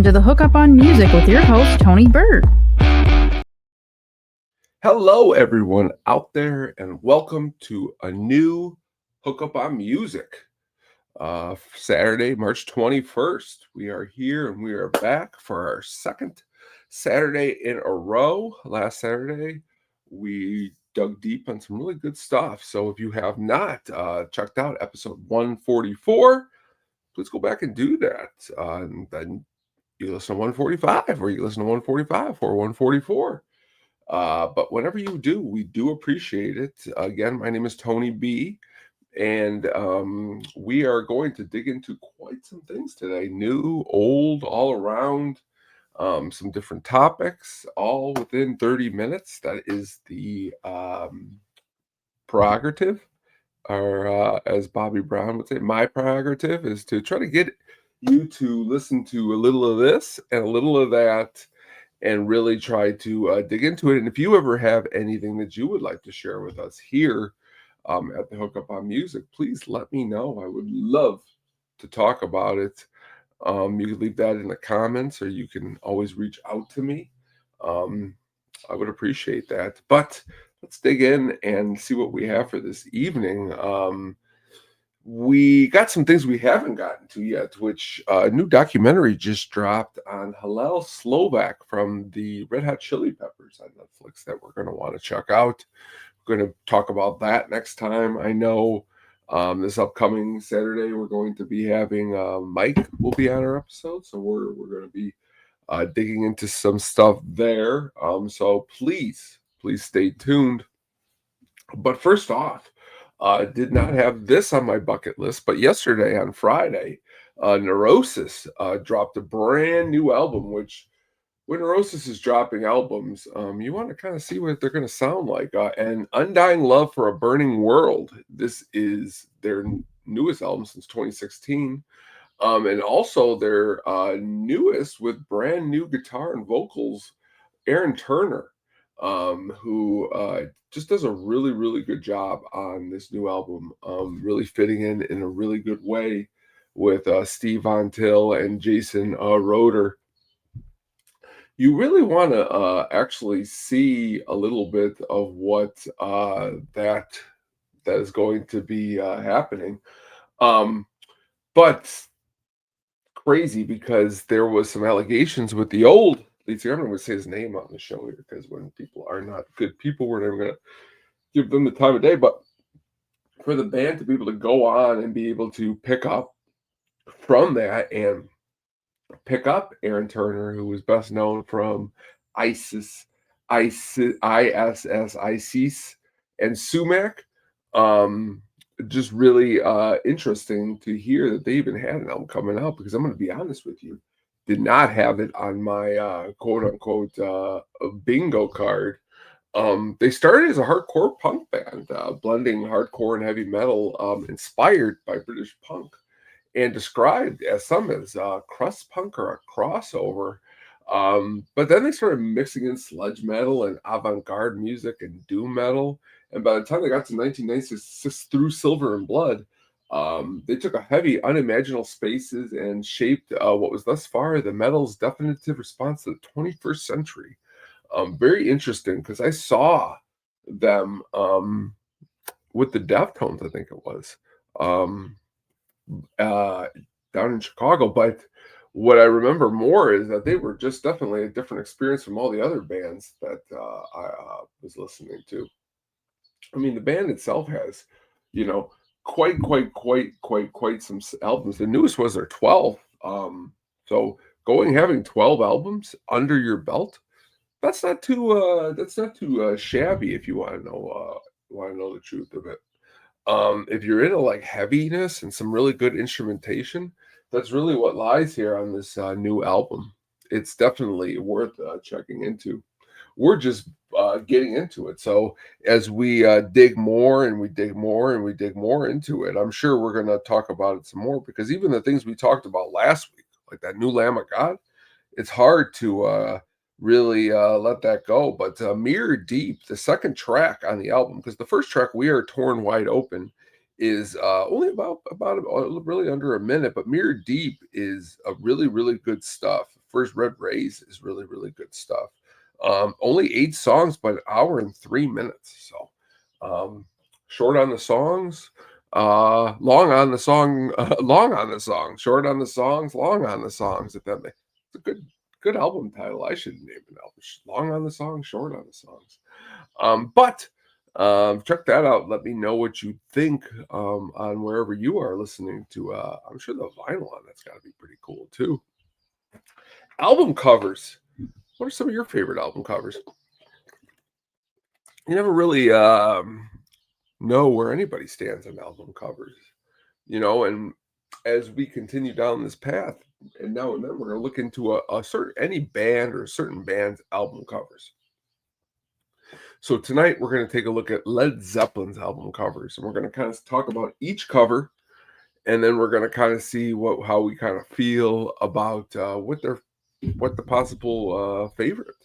to the Hookup on Music with your host, Tony Bird. Hello, everyone out there, and welcome to a new Hookup on Music. Saturday, March 21st. We are here and we are back for our second Saturday in a row. Last Saturday, we dug deep on some really good stuff. So if you have not checked out episode 144, please go back and do that. And then you listen to 145, or you listen to 145 or 144. But whenever you do, we do appreciate it. Again, my name is Tony B, and we are going to dig into quite some things today, new, old, all around, some different topics, all within 30 minutes. That is the prerogative, or as Bobby Brown would say, my prerogative is to try to get you to listen to a little of this and a little of that and really try to dig into it. And if you ever have anything that you would like to share with us here at the Hookup on Music, please let me know. I would love to talk about it. You can leave that in the comments, or you can always reach out to me. I would appreciate that. But let's dig in and see what we have for this evening. We got some things we haven't gotten to yet, which a new documentary just dropped on Hillel Slovak from the Red Hot Chili Peppers on Netflix that we're going to want to check out. We're going to talk about that next time. I know this upcoming Saturday we're going to be having Mike will be on our episode, so we're going to be digging into some stuff there. So please stay tuned. But first off, did not have this on my bucket list, but yesterday on Friday, Neurosis dropped a brand new album, which when Neurosis is dropping albums, you want to kind of see what they're going to sound like. And Undying Love for a Burning World, this is their newest album since 2016. And also their newest with brand new guitar and vocals, Aaron Turner, who just does a really, really good job on this new album, really fitting in a really good way with Steve Von Till and Jason Roeder. You really want to actually see a little bit of what that is going to be happening. But crazy, because there was some allegations with the old lead singer. I'm not going to say his name on the show here, because when people are not good people, we're never going to give them the time of day. But for the band to be able to go on and be able to pick up from that and pick up Aaron Turner, who was best known from ISIS, and Sumac, just really interesting to hear that they even had an album coming out, because I'm going to be honest with you, did not have it on my quote unquote bingo card. They started as a hardcore punk band, blending hardcore and heavy metal, inspired by British punk, and described as some as crust punk or a crossover. But then they started mixing in sludge metal and avant-garde music and doom metal. And by the time they got to 1996 through Silver and Blood, they took a heavy, unimaginable spaces and shaped what was thus far the metal's definitive response to the 21st century. Very interesting, because I saw them with the Deftones, I think it was, down in Chicago. But what I remember more is that they were just definitely a different experience from all the other bands that I was listening to. I mean, the band itself has, quite some albums. The newest was their 12th. So having 12 albums under your belt, that's not too shabby, if you want to know the truth of it. If you're into like heaviness and some really good instrumentation, that's really what lies here on this new album. It's definitely worth checking into. We're just getting into it. So as we dig more and we dig more and we dig more into it, I'm sure we're going to talk about it some more, because even the things we talked about last week, like that new Lamb of God, it's hard to really let that go. But Mirror Deep, the second track on the album, because the first track, We Are Torn Wide Open, is only about really under a minute, but Mirror Deep is a really, really good stuff. First Red Rays is really, really good stuff. Only 8 songs, but an hour and 3 minutes. So short on the songs, long on the song, long on the songs, short on the songs, long on the songs. If that makes it's a good album title. I should name an album. Long on the songs, short on the songs. But check that out. Let me know what you think on wherever you are listening to. I'm sure the vinyl on that's got to be pretty cool too. Album covers. What are some of your favorite album covers? You never really know where anybody stands on album covers, and as we continue down this path, and now and then we're going to look into a certain any band or certain band's album covers. So tonight we're going to take a look at Led Zeppelin's album covers, and we're going to kind of talk about each cover, and then we're going to kind of see how we kind of feel about what the possible favorite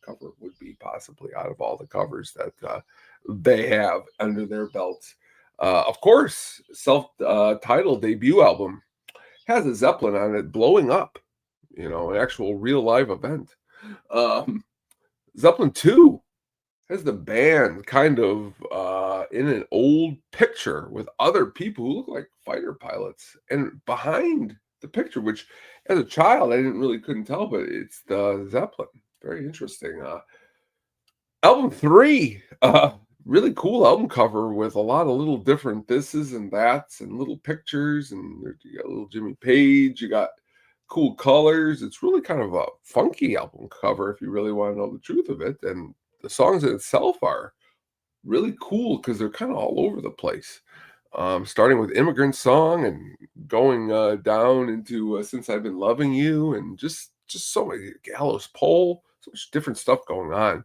cover would be, possibly out of all the covers that they have under their belts. Of course, self-titled debut album has a Zeppelin on it blowing up, an actual real live event. Zeppelin 2 has the band kind of in an old picture with other people who look like fighter pilots, and behind the picture, which as a child I couldn't tell, but it's the Zeppelin. Very interesting. Album 3, really cool album cover with a lot of little different thises and that's and little pictures, and you got little Jimmy Page, you got cool colors. It's really kind of a funky album cover if you really want to know the truth of it, and the songs in itself are really cool because they're kind of all over the place. Starting with Immigrant Song and going down into Since I've Been Loving You, and just so many, Gallows Pole, so much different stuff going on,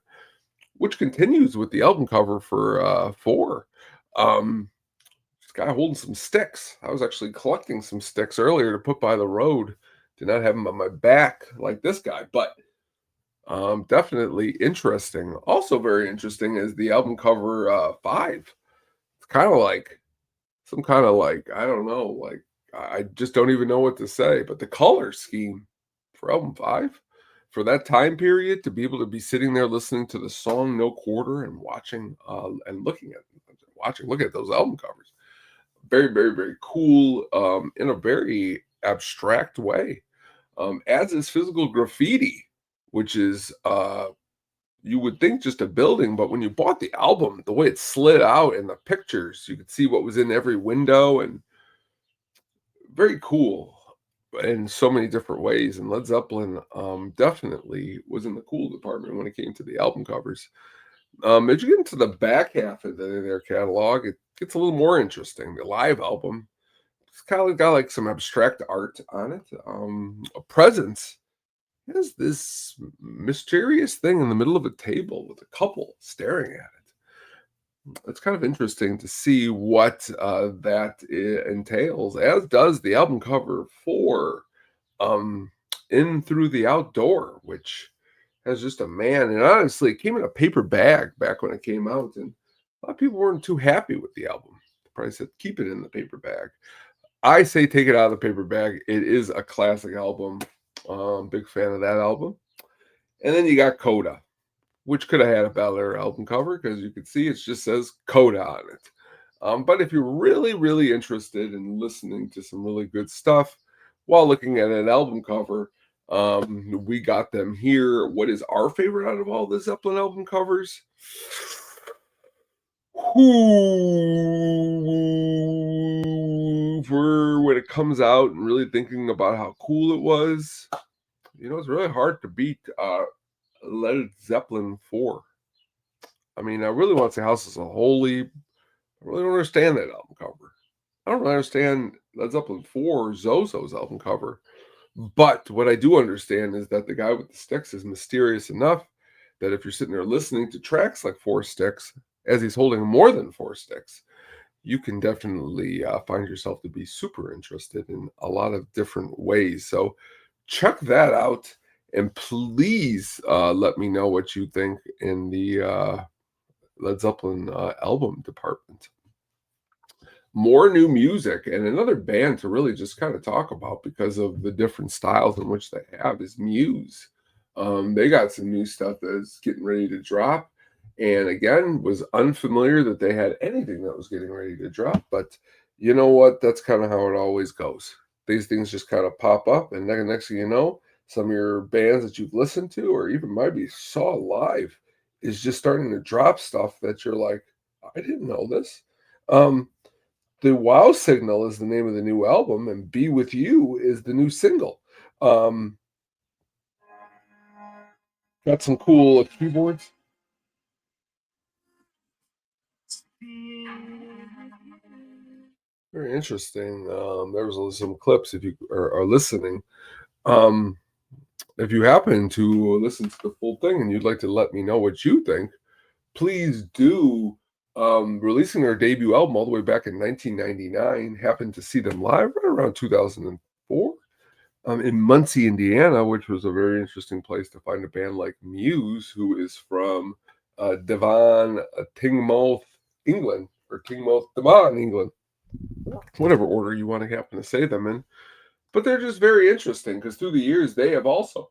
which continues with the album cover for 4. This guy holding some sticks. I was actually collecting some sticks earlier to put by the road. Did not have them on my back like this guy, but definitely interesting. Also very interesting is the album cover 5. It's kind of like some kind of like, I don't know, like I just don't even know what to say, but the color scheme for album 5 for that time period, to be able to be sitting there listening to the song No Quarter and watching and looking at those album covers. Very, very, very cool in a very abstract way. Adds this physical graffiti, which is you would think just a building, but when you bought the album, the way it slid out and the pictures, you could see what was in every window, and very cool in so many different ways. And Led Zeppelin definitely was in the cool department when it came to the album covers. As you get into the back half of their catalog, it gets a little more interesting. The live album, it's kind of got like some abstract art on it. A Presence has this mysterious thing in the middle of a table with a couple staring at it. It's kind of interesting to see what that entails, as does the album cover for In Through the Outdoor, which has just a man. And honestly, it came in a paper bag back when it came out, and a lot of people weren't too happy with the album. They probably said, keep it in the paper bag. I say take it out of the paper bag. It is a classic album. Big fan of that album. And then you got Coda, which could have had a better album cover because you could see it just says Coda on it. But if you're really, really interested in listening to some really good stuff while looking at an album cover, we got them here. What is our favorite out of all the Zeppelin album covers? For when it comes out and really thinking about how cool it was, it's really hard to beat Led Zeppelin 4. I mean, I really want to say House is a Holy. I really don't understand that album cover. I don't really understand Led Zeppelin 4 Zozo's album cover. But what I do understand is that the guy with the sticks is mysterious enough that if you're sitting there listening to tracks like 4 Sticks, as he's holding more than 4 sticks, you can definitely find yourself to be super interested in a lot of different ways. So check that out, and please let me know what you think in the Led Zeppelin album department. more new music and another band to really just kind of talk about because of the different styles in which they have is Muse. They got some new stuff that's getting ready to drop. And again, was unfamiliar that they had anything that was getting ready to drop. But you know what? That's kind of how it always goes. These things just kind of pop up, and then next thing you know, some of your bands that you've listened to or even maybe saw live is just starting to drop stuff that you're like, I didn't know this. Um, the Wow Signal is the name of the new album, and Be With You is the new single. Um, got some cool keyboards. Very interesting. There was some clips if you are listening. Um, if you happen to listen to the full thing and you'd like to let me know what you think, please do. Releasing their debut album all the way back in 1999, happened to see them live right around 2004 in Muncie, Indiana, which was a very interesting place to find a band like Muse, who is from Devon, Tingmouth, England, or Tingmouth, Devon, England, whatever order you want to happen to say them in. But they're just very interesting because through the years they have also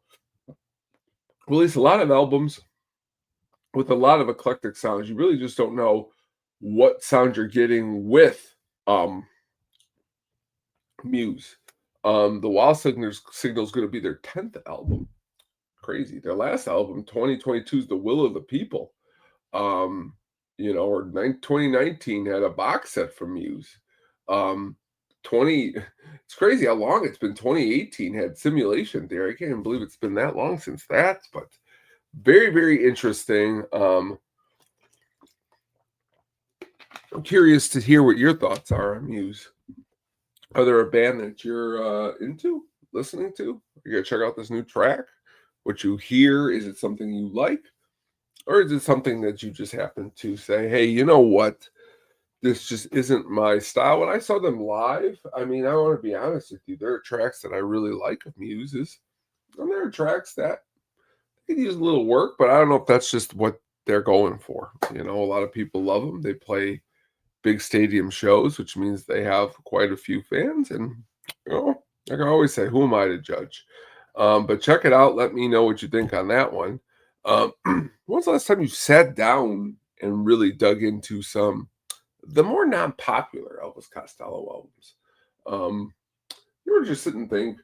released a lot of albums with a lot of eclectic sounds. You really just don't know what sound you're getting with um, Muse. The Wild Signal is going to be their 10th album. Crazy. Their last album, 2022, is The Will of the People. Um, or 2019 had a box set from Muse. 20, it's crazy how long it's been. 2018 had Simulation Theory. I can't even believe it's been that long since that, but very, very interesting. I'm curious to hear what your thoughts are on Muse. Are there a band that you're into, listening to? You gotta check out this new track. What you hear, is it something you like? Or is it something that you just happen to say, hey, you know what? This just isn't my style. When I saw them live, I mean, I want to be honest with you. There are tracks that I really like of Muse's, and there are tracks that could use a little work, but I don't know if that's just what they're going for. A lot of people love them. They play big stadium shows, which means they have quite a few fans. And, like I always say, who am I to judge? But check it out. Let me know what you think on that one. When's the last time you sat down and really dug into the more non-popular Elvis Costello albums? You were just sit and think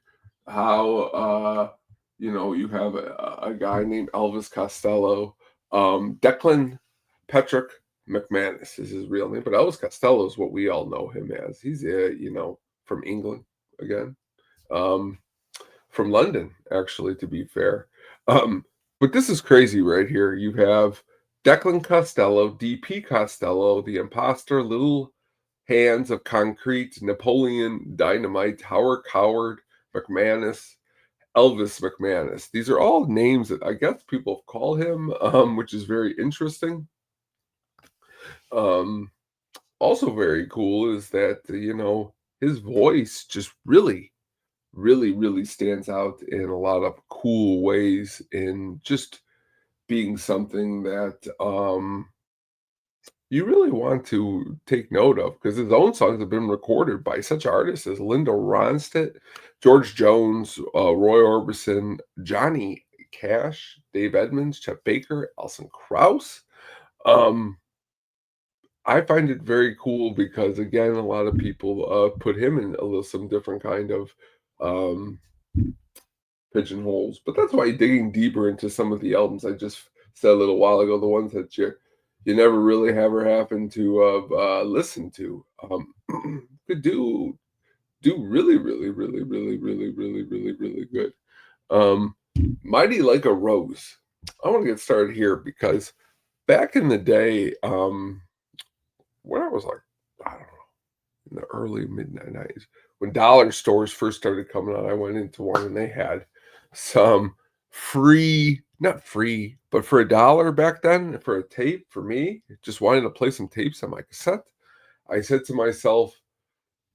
how you have a guy named Elvis Costello, Declan Patrick McManus is his real name, but Elvis Costello is what we all know him as. He's from England again. Um, from London, actually, to be fair. But this is crazy right here. You have Declan Costello, DP Costello, the imposter, Little Hands of Concrete, Napoleon Dynamite, Howard Coward, McManus, Elvis McManus. These are all names that I guess people call him, which is very interesting. Um, Also very cool is that, his voice just really really, really stands out in a lot of cool ways in just being something that you really want to take note of because his own songs have been recorded by such artists as Linda Ronstadt, George Jones, Roy Orbison, Johnny Cash, Dave Edmunds, Chet Baker, Alison Krauss. Um, I find it very cool because again, a lot of people put him in some different kind of um, pigeonholes. But that's why digging deeper into some of the albums I just said a little while ago, the ones that you never really ever happen to listen to, could do really, really, really, really, really, really, really, really good. Um, Mighty Like a Rose. I want to get started here because back in the day, when I was like, I don't know, in the early mid 90s, when dollar stores first started coming out, I went into one and they had some free, not free, but for $1 back then for a tape for me, just wanting to play some tapes on my cassette. I said to myself,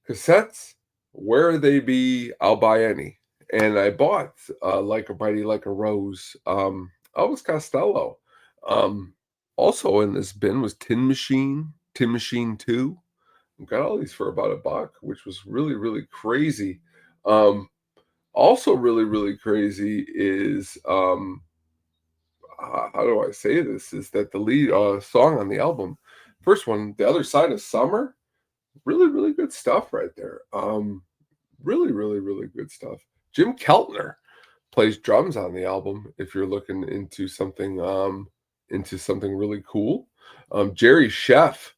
cassettes, where they be, I'll buy any. And I bought Like a Mighty Like a Rose, Elvis Costello. Um, Also in this bin was Tin Machine 2, Got all these for about $1, which was really, really crazy. Um, Also really, really crazy is, how do I say this? Is that the lead song on the album, first one, The Other Side of Summer, really, really good stuff right there. Really, really, really good stuff. Jim Keltner plays drums on the album if you're looking into something really cool. Jerry Sheff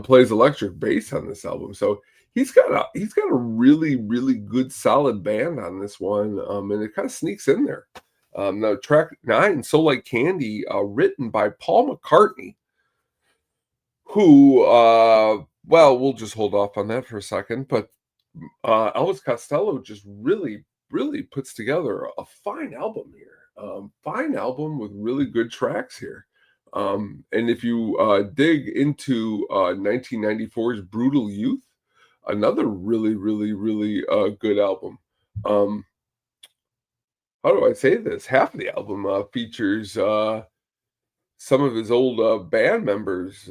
plays electric bass on this album. So he's got a really, really good solid band on this one. And it kind of sneaks in there. Now track 9, So Like Candy, written by Paul McCartney, who well, we'll just hold off on that for a second, but Elvis Costello just really, really puts together a fine album here. Fine album with really good tracks here. And if you dig into 1994's Brutal Youth, another really, really, really good album. Um, how do I say this? Half of the album features some of his old band members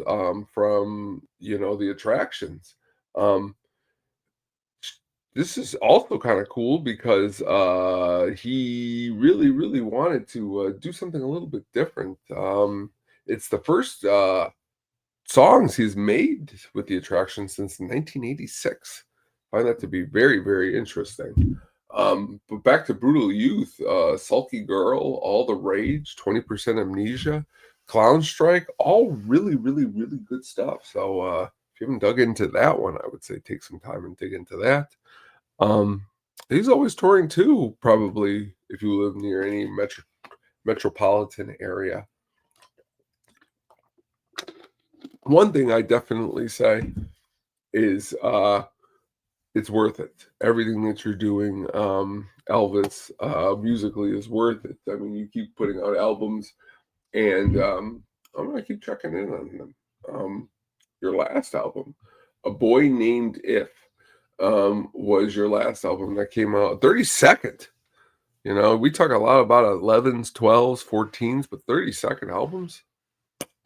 from the Attractions. Um, This is also kinda cool because, he really, really wanted to, do something a little bit different. It's the first, songs he's made with The Attraction since 1986. Find that to be very, very interesting. But back to Brutal Youth, Sulky Girl, All the Rage, 20% Amnesia, Clown Strike, all really, really, really good stuff. So, if you haven't dug into that one, I would say take some time and dig into that. Um, he's always touring too, probably if you live near any metropolitan area. One thing I definitely say is it's worth it. Everything that you're doing, Elvis, musically is worth it. I mean, you keep putting out albums, and I'm gonna keep checking in on them. Your last album, A Boy Named If, was your last album that came out 32nd. We talk a lot about 11s, 12s, 14s, but 32nd albums,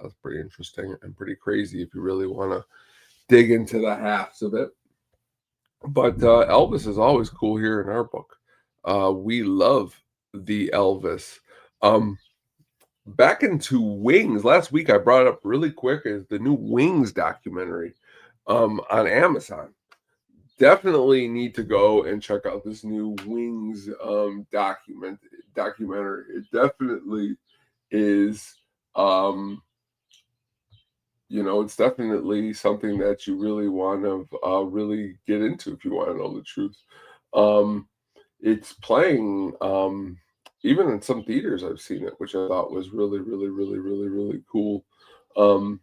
that's pretty interesting and pretty crazy if you really want to dig into the halves of it. But Elvis is always cool here in our book. We love the Elvis. Um, Back into Wings. Last week I brought it up really quick is the new Wings documentary on Amazon. Definitely need to go and check out this new Wings documentary. It definitely is it's definitely something that you really want to really get into if you want to know the truth. Um it's playing even in some theaters. I've seen it, which I thought was really, really, really, really, really cool. Um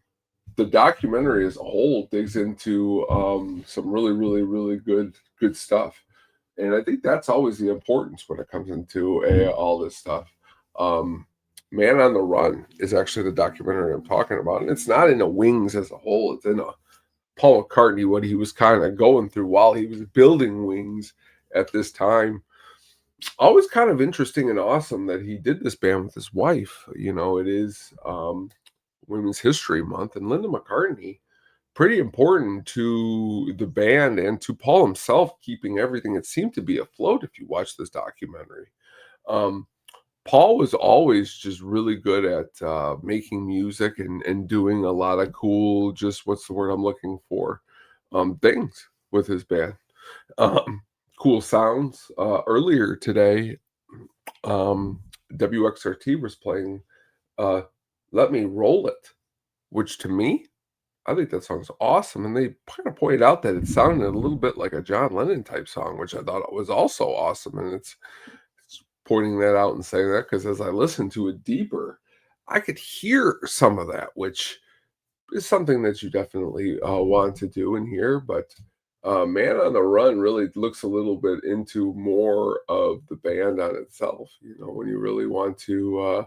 the documentary as a whole digs into some really, really, really good stuff, and I think that's always the importance when it comes into all this stuff. Um, Man on the Run is actually the documentary I'm talking about, and it's not in the Wings as a whole. It's in a Paul McCartney, what he was kind of going through while he was building Wings at this time. Always kind of interesting and awesome that he did this band with his wife. It is Women's History Month, and Linda McCartney, pretty important to the band and to Paul himself, keeping everything that seemed to be afloat if you watch this documentary. Um, Paul was always just really good at making music and doing a lot of cool, just what's the word I'm looking for, things with his band. Um, cool sounds. Earlier today, WXRT was playing uh, Let Me Roll It, which to me, I think that song's awesome. And they kind of pointed out that it sounded a little bit like a John Lennon type song, which I thought was also awesome. And it's pointing that out and saying that because as I listened to it deeper, I could hear some of that, which is something that you definitely want to do in here. But Man on the Run really looks a little bit into more of the band on itself. When you really want to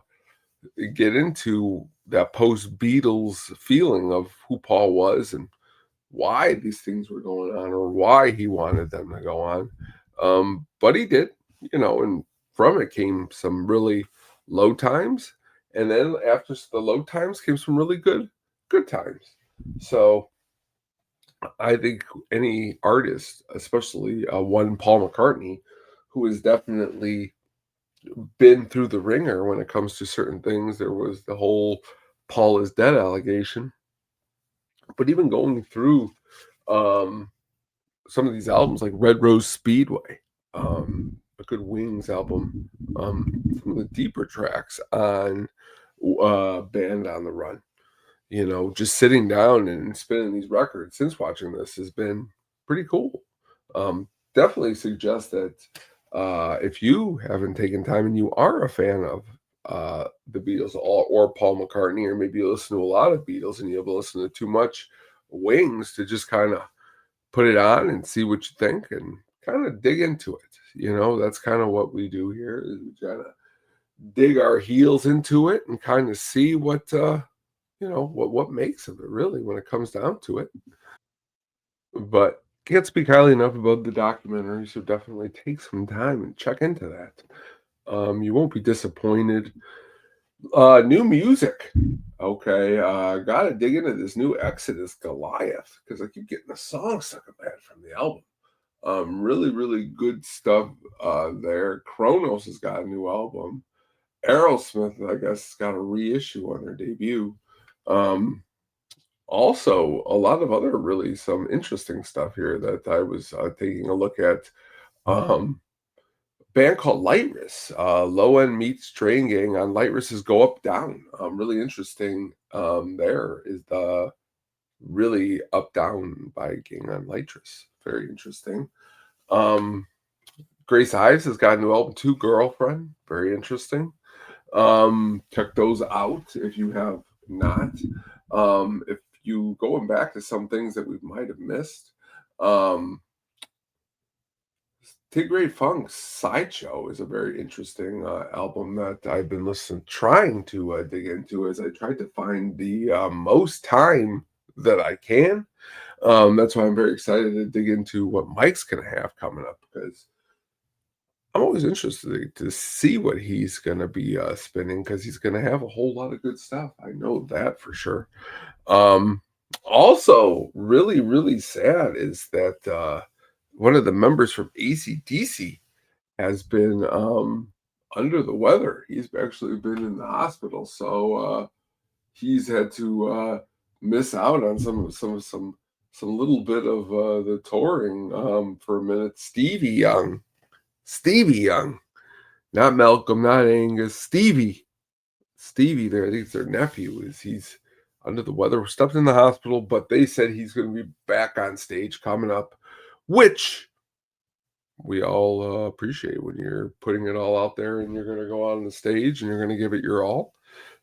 get into that post Beatles feeling of who Paul was and why these things were going on or why he wanted them to go on. But he did, and from it came some really low times. And then after the low times came some really good times. So I think any artist, especially one Paul McCartney, who has definitely been through the ringer when it comes to certain things. There was the whole Paul is dead allegation, but even going through um, some of these albums, like Red Rose Speedway, a good Wings album, some of the deeper tracks on Band on the Run. Just sitting down and spinning these records since watching this has been pretty cool. Definitely suggest that if you haven't taken time and you are a fan of the Beatles or Paul McCartney, or maybe you listen to a lot of Beatles and you have listened to too much Wings, to just kind of put it on and see what you think and kind of dig into it. That's kind of what we do here, is we try to dig our heels into it and kind of see what makes of it, really, when it comes down to it. But can't speak highly enough about the documentary, so definitely take some time and check into that. You won't be disappointed. New music. Okay, gotta dig into this new Exodus Goliath, because I keep getting the song stuck in my head from the album. Really, really good stuff there. Kronos has got a new album. Aerosmith, I guess, has got a reissue on their debut. Um, Also, a lot of other really some interesting stuff here that I was taking a look at. Um, Band called Lightress, Low End meets Train Gang on Lightress's Go Up Down. Really interesting. There is the really Up Down by Gang on Lightress. Very interesting. Um, Grace Ives has got a new album too, Girlfriend. Very interesting. Check those out if you have not. If you going back to some things that we might have missed, um, Tigray Funk's Sideshow is a very interesting album that I've been trying to dig into, as I tried to find the most time that I can. That's why I'm very excited to dig into what Mike's going to have coming up, because I'm always interested to see what he's gonna be, spinning, because he's gonna have a whole lot of good stuff. I know that for sure. Um, Also, really, really sad is that, one of the members from AC/DC has been, under the weather. He's actually been in the hospital, so, he's had to, miss out on some little bit of, the touring, for a minute. Stevie Young. Not Malcolm, not Angus, Stevie. Stevie there, I think it's their nephew, he's under the weather, stuffed in the hospital, but they said he's gonna be back on stage coming up, which we all appreciate when you're putting it all out there and you're gonna go on the stage and you're gonna give it your all.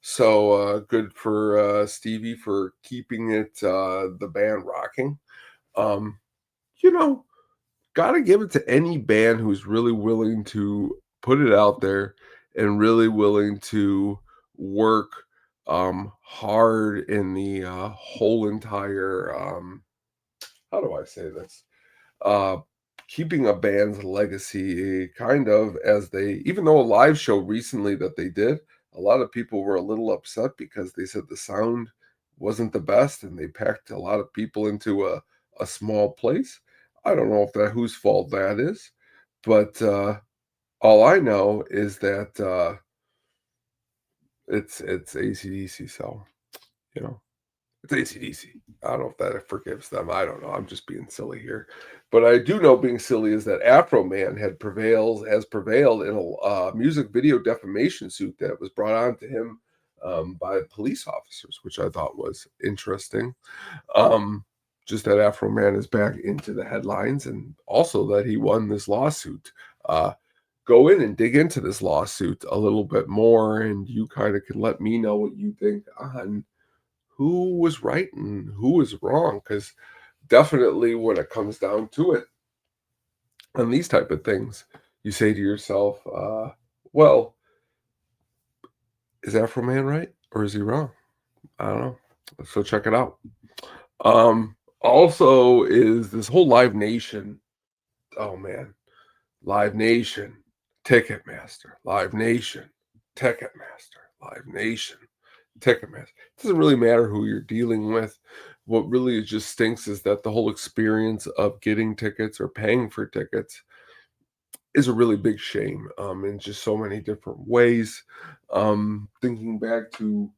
So good for Stevie for keeping the band rocking. Um, you know, Gotta give it to any band who's really willing to put it out there and really willing to work, hard in the, whole entire, how do I say this? Uh, Keeping a band's legacy kind of, as they, even though a live show recently that they did, a lot of people were a little upset because they said the sound wasn't the best and they packed a lot of people into a small place. I don't know if that whose fault that is, but all I know is that it's ACDC, so you know. It's AC/DC. I don't know if that forgives them. I don't know. I'm just being silly here. But I do know being silly is that Afro Man has prevailed in a music video defamation suit that was brought on to him by police officers, which I thought was interesting. Um, just that Afro Man is back into the headlines, and also that he won this lawsuit. Go in and dig into this lawsuit a little bit more, and you kind of can let me know what you think on who was right and who was wrong, because definitely when it comes down to it on these type of things, you say to yourself, well, is Afro Man right or is he wrong? I don't know. So check it out. Also is this whole Live Nation. Oh man, Live Nation, Ticketmaster, Live Nation, Ticketmaster, Live Nation, Ticketmaster. It doesn't really matter who you're dealing with. What really just stinks is that the whole experience of getting tickets or paying for tickets is a really big shame, in just so many different ways. Thinking back to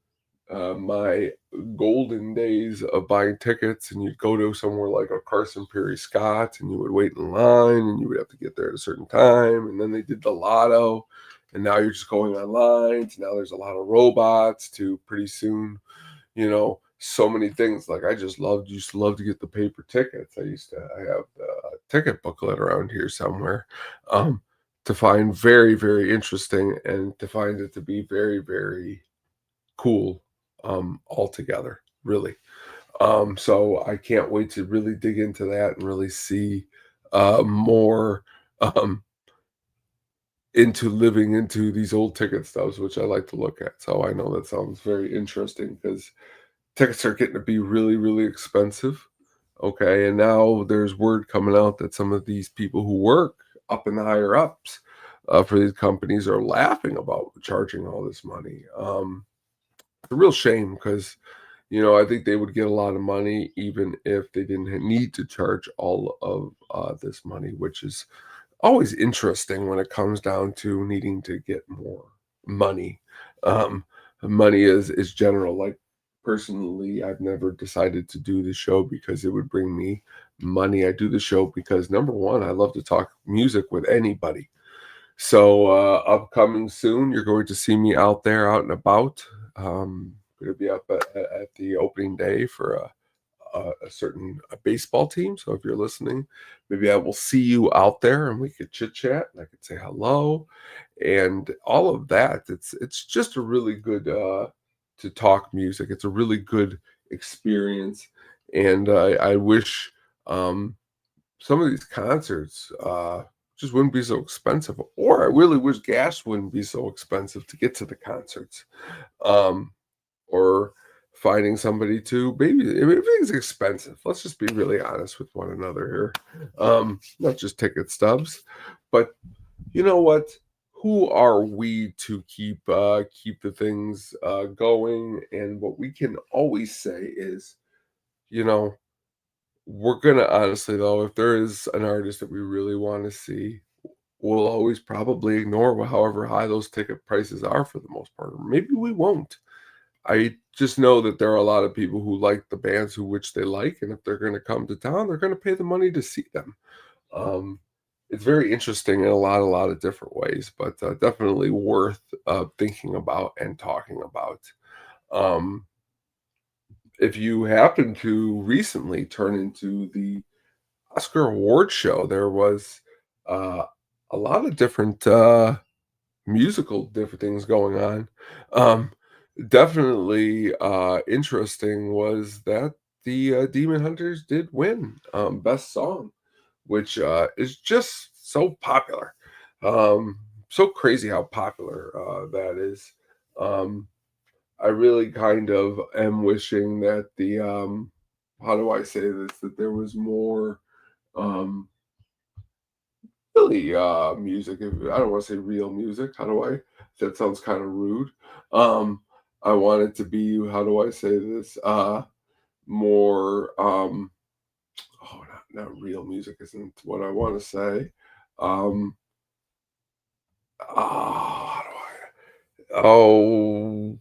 my golden days of buying tickets, and you'd go to somewhere like a Carson Perry Scott, and you would wait in line, and you would have to get there at a certain time, and then they did the lotto, and now you're just going online. To now there's a lot of robots. To pretty soon, so many things. Like I just used to love to get the paper tickets. I have the ticket booklet around here somewhere, um, to find very, very interesting, and to find it to be very, very cool, altogether, really. So I can't wait to really dig into that and really see more um, into living into these old ticket stubs, which I like to look at. So I know that sounds very interesting because tickets are getting to be really, really expensive. Okay. And now there's word coming out that some of these people who work up in the higher ups for these companies are laughing about charging all this money. It's a real shame because, I think they would get a lot of money even if they didn't need to charge all of this money, which is always interesting when it comes down to needing to get more money. Um, Money is general. Like personally, I've never decided to do the show because it would bring me money. I do the show because number one, I love to talk music with anybody. So upcoming soon, you're going to see me out there, out and about. Going to be up at the opening day for a certain baseball team. So if you're listening, maybe I will see you out there and we could chit chat and I could say hello and all of that. It's just a really good to talk music. It's a really good experience, and I wish some of these concerts just wouldn't be so expensive, or I really wish gas wouldn't be so expensive to get to the concerts. Um, or finding somebody to maybe everything's expensive. Let's just be really honest with one another here. Not just ticket stubs, but you know what? Who are we to keep the things going? And what we can always say is, you know, we're gonna honestly though, if there is an artist that we really want to see, we'll always probably ignore however high those ticket prices are for the most part. Or maybe we won't. I just know that there are a lot of people who like the bands who which they like, and if they're gonna come to town, they're gonna pay the money to see them. Um, it's very interesting in a lot of different ways, but definitely worth thinking about and talking about. Um, if you happen to recently turn into the Oscar award show, there was uh, a lot of different musical different things going on. Um, Definitely interesting was that the Demon Hunters did win best song, which is just so popular. So crazy how popular that is. Um, I really kind of am wishing that the how do I say this, that there was more um really music. I don't want to say real music. How do I, that sounds kind of rude. um I want it to be, how do I say this, more oh, not real music isn't what I want to say. um how do I, oh,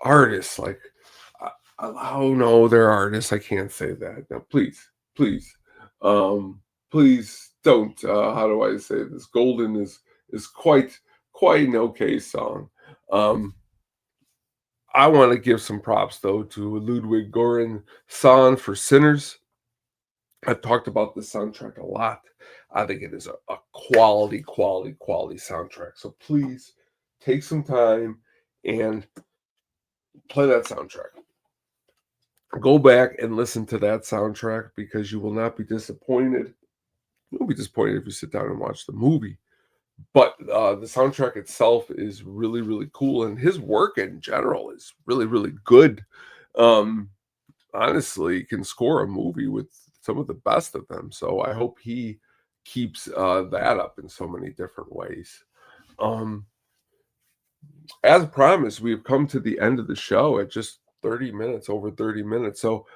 artists like uh, oh no, they're artists, I can't say that. No, please, please, um please don't, how do I say this, golden is quite an okay song. um I want to give some props though to Ludwig Göransson song for Sinners. I've talked about this soundtrack a lot. I think it is a quality soundtrack, so please take some time and play that soundtrack. Go back and listen to that soundtrack because you will not be disappointed. You'll be disappointed if you sit down and watch the movie. But the soundtrack itself is really, really cool, and his work in general is really, really good. Um, Honestly, can score a movie with some of the best of them. So I hope he keeps that up in so many different ways. Um, as promised, we've come to the end of the show at just 30 minutes, over 30 minutes. So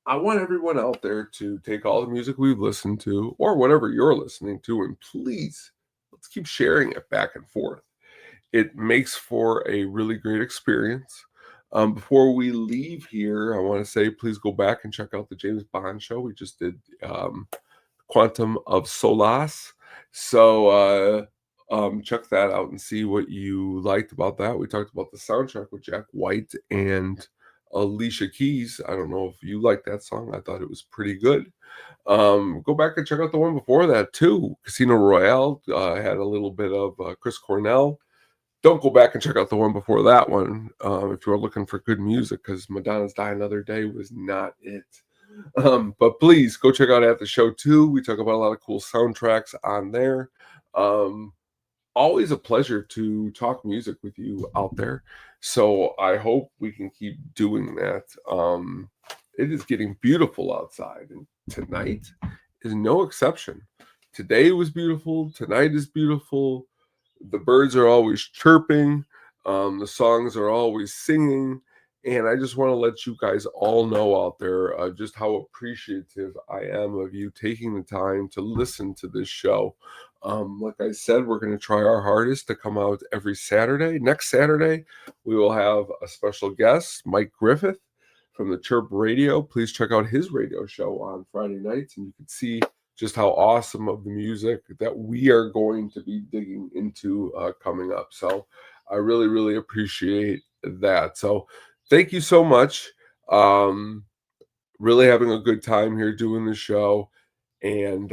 I want everyone out there to take all the music we've listened to, or whatever you're listening to, and please, let's keep sharing it back and forth. It makes for a really great experience. Before we leave here, I want to say please go back and check out the James Bond show. We just did Quantum of Solace. So check that out and see what you liked about that. We talked about the soundtrack with Jack White and Alicia Keys. I don't know if you like that song. I thought it was pretty good. Go back and check out the one before that too. Casino Royale had a little bit of Chris Cornell. Don't go back and check out the one before that one if you're looking for good music, because Madonna's Die Another Day was not it. But please go check out At the Show too. We talk about a lot of cool soundtracks on there. Always a pleasure to talk music with you out there. So I hope we can keep doing that. It is getting beautiful outside, and tonight is no exception. Today was beautiful. Tonight is beautiful. The birds are always chirping. The songs are always singing. And I just want to let you guys all know out there just how appreciative I am of you taking the time to listen to this show. Like I said, we're going to try our hardest to come out every Saturday. Next Saturday, we will have a special guest, Mike Griffith from the Chirp Radio. Please check out his radio show on Friday nights, and you can see just how awesome of the music that we are going to be digging into coming up. So I really, really appreciate that. So thank you so much. Really having a good time here doing the show, and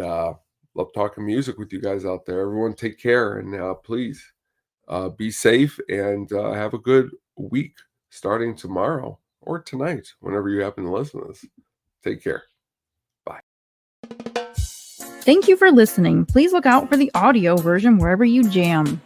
love talking music with you guys out there. Everyone take care, and please be safe, and have a good week starting tomorrow or tonight, whenever you happen to listen to this. Take care. Bye. Thank you for listening. Please look out for the audio version wherever you jam.